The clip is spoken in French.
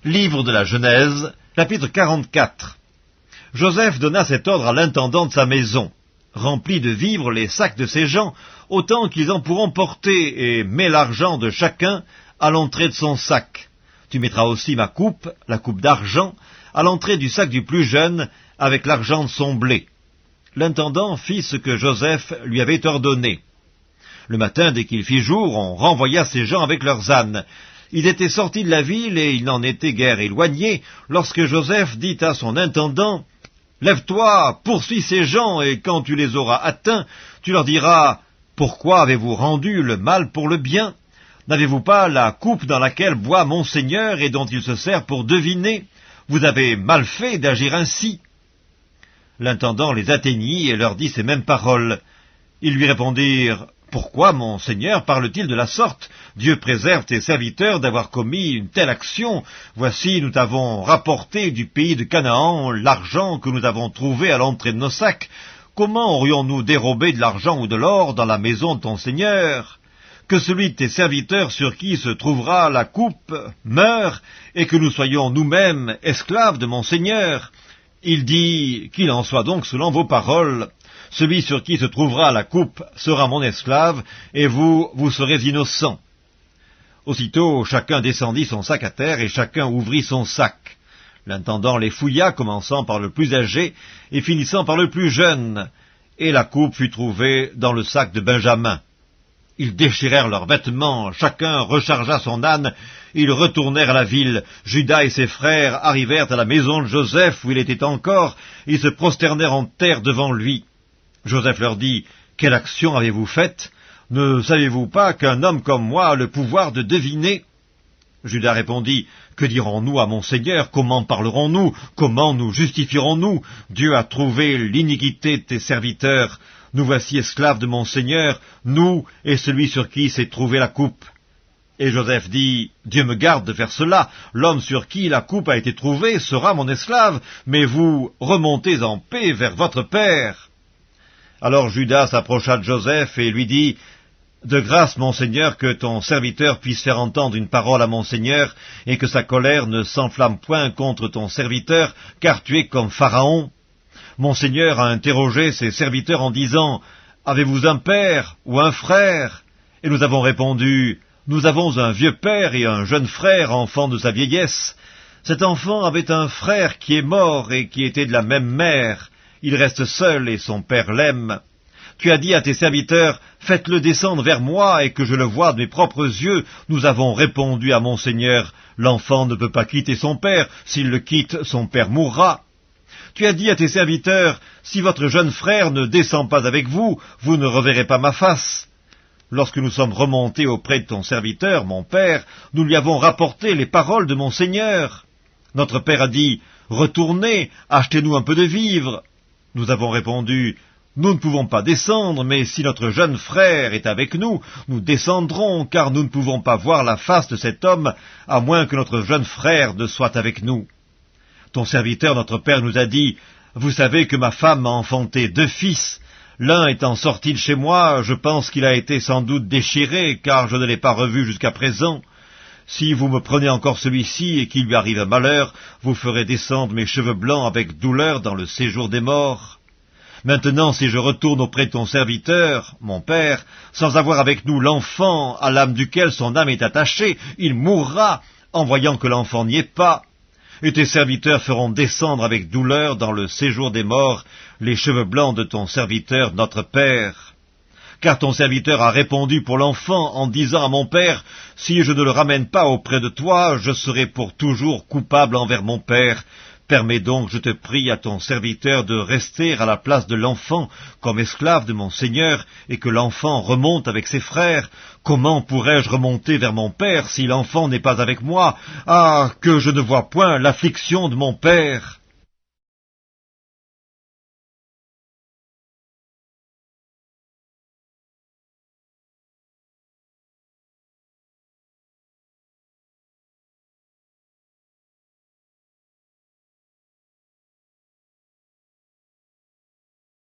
Livre de la Genèse, chapitre 44. Joseph donna cet ordre à l'intendant de sa maison. Remplis de vivres les sacs de ces gens, autant qu'ils en pourront porter, et mets l'argent de chacun à l'entrée de son sac. Tu mettras aussi ma coupe, la coupe d'argent, à l'entrée du sac du plus jeune, avec l'argent de son blé. L'intendant fit ce que Joseph lui avait ordonné. Le matin, dès qu'il fit jour, on renvoya ces gens avec leurs ânes. Ils étaient sortis de la ville et ils n'en étaient guère éloignés, lorsque Joseph dit à son intendant, « Lève-toi, poursuis ces gens, et quand tu les auras atteints, tu leur diras, « Pourquoi avez-vous rendu le mal pour le bien? N'avez-vous pas la coupe dans laquelle boit mon Seigneur et dont il se sert pour deviner? Vous avez mal fait d'agir ainsi. » L'intendant les atteignit et leur dit ces mêmes paroles. Ils lui répondirent, « Pourquoi mon Seigneur parle-t-il de la sorte? Dieu préserve tes serviteurs d'avoir commis une telle action. Voici, nous t'avons rapporté du pays de Canaan l'argent que nous avons trouvé à l'entrée de nos sacs. Comment aurions-nous dérobé de l'argent ou de l'or dans la maison de ton Seigneur? Que celui de tes serviteurs sur qui se trouvera la coupe meure, et que nous soyons nous-mêmes esclaves de mon Seigneur. » Il dit, « Qu'il en soit donc selon vos paroles. Celui sur qui se trouvera la coupe sera mon esclave, et vous serez innocents. » Aussitôt, chacun descendit son sac à terre, et chacun ouvrit son sac. L'intendant les fouilla, commençant par le plus âgé, et finissant par le plus jeune, et la coupe fut trouvée dans le sac de Benjamin. Ils déchirèrent leurs vêtements, chacun rechargea son âne, ils retournèrent à la ville. Judas et ses frères arrivèrent à la maison de Joseph, où il était encore, ils se prosternèrent en terre devant lui. Joseph leur dit, « Quelle action avez-vous faite? Ne savez-vous pas qu'un homme comme moi a le pouvoir de deviner ?» Judas répondit, « Que dirons-nous à mon Seigneur? Comment parlerons-nous? Comment nous justifierons-nous? Dieu a trouvé l'iniquité de tes serviteurs. Nous voici esclaves de mon Seigneur, nous et celui sur qui s'est trouvée la coupe. » Et Joseph dit, « Dieu me garde de faire cela. L'homme sur qui la coupe a été trouvée sera mon esclave, mais vous remontez en paix vers votre père. » Alors Judas s'approcha de Joseph et lui dit, « De grâce, mon Seigneur, que ton serviteur puisse faire entendre une parole à mon Seigneur, et que sa colère ne s'enflamme point contre ton serviteur, car tu es comme Pharaon. Mon Seigneur a interrogé ses serviteurs en disant, « Avez-vous un père ou un frère ?» Et nous avons répondu, « Nous avons un vieux père et un jeune frère, enfant de sa vieillesse. Cet enfant avait un frère qui est mort et qui était de la même mère. Il reste seul et son père l'aime. Tu as dit à tes serviteurs, « Faites-le descendre vers moi et que je le voie de mes propres yeux. » Nous avons répondu à mon Seigneur, « L'enfant ne peut pas quitter son père. S'il le quitte, son père mourra. » Tu as dit à tes serviteurs, « Si votre jeune frère ne descend pas avec vous, vous ne reverrez pas ma face. » Lorsque nous sommes remontés auprès de ton serviteur, mon père, nous lui avons rapporté les paroles de mon Seigneur. Notre père a dit, « Retournez, achetez-nous un peu de vivres. » Nous avons répondu, « Nous ne pouvons pas descendre, mais si notre jeune frère est avec nous, nous descendrons, car nous ne pouvons pas voir la face de cet homme, à moins que notre jeune frère ne soit avec nous. » Ton serviteur, notre père, nous a dit, « Vous savez que ma femme m'a enfanté 2 fils. L'un étant sorti de chez moi, je pense qu'il a été sans doute déchiré, car je ne l'ai pas revu jusqu'à présent. Si vous me prenez encore celui-ci et qu'il lui arrive un malheur, vous ferez descendre mes cheveux blancs avec douleur dans le séjour des morts. Maintenant, si je retourne auprès de ton serviteur, mon père, sans avoir avec nous l'enfant à l'âme duquel son âme est attachée, il mourra en voyant que l'enfant n'y est pas. Et tes serviteurs feront descendre avec douleur dans le séjour des morts les cheveux blancs de ton serviteur, notre père. Car ton serviteur a répondu pour l'enfant en disant à mon père, « Si je ne le ramène pas auprès de toi, je serai pour toujours coupable envers mon père. Permets donc, je te prie, à ton serviteur de rester à la place de l'enfant comme esclave de mon Seigneur, et que l'enfant remonte avec ses frères. Comment pourrais-je remonter vers mon père si l'enfant n'est pas avec moi? Ah, que je ne vois point l'affliction de mon père !»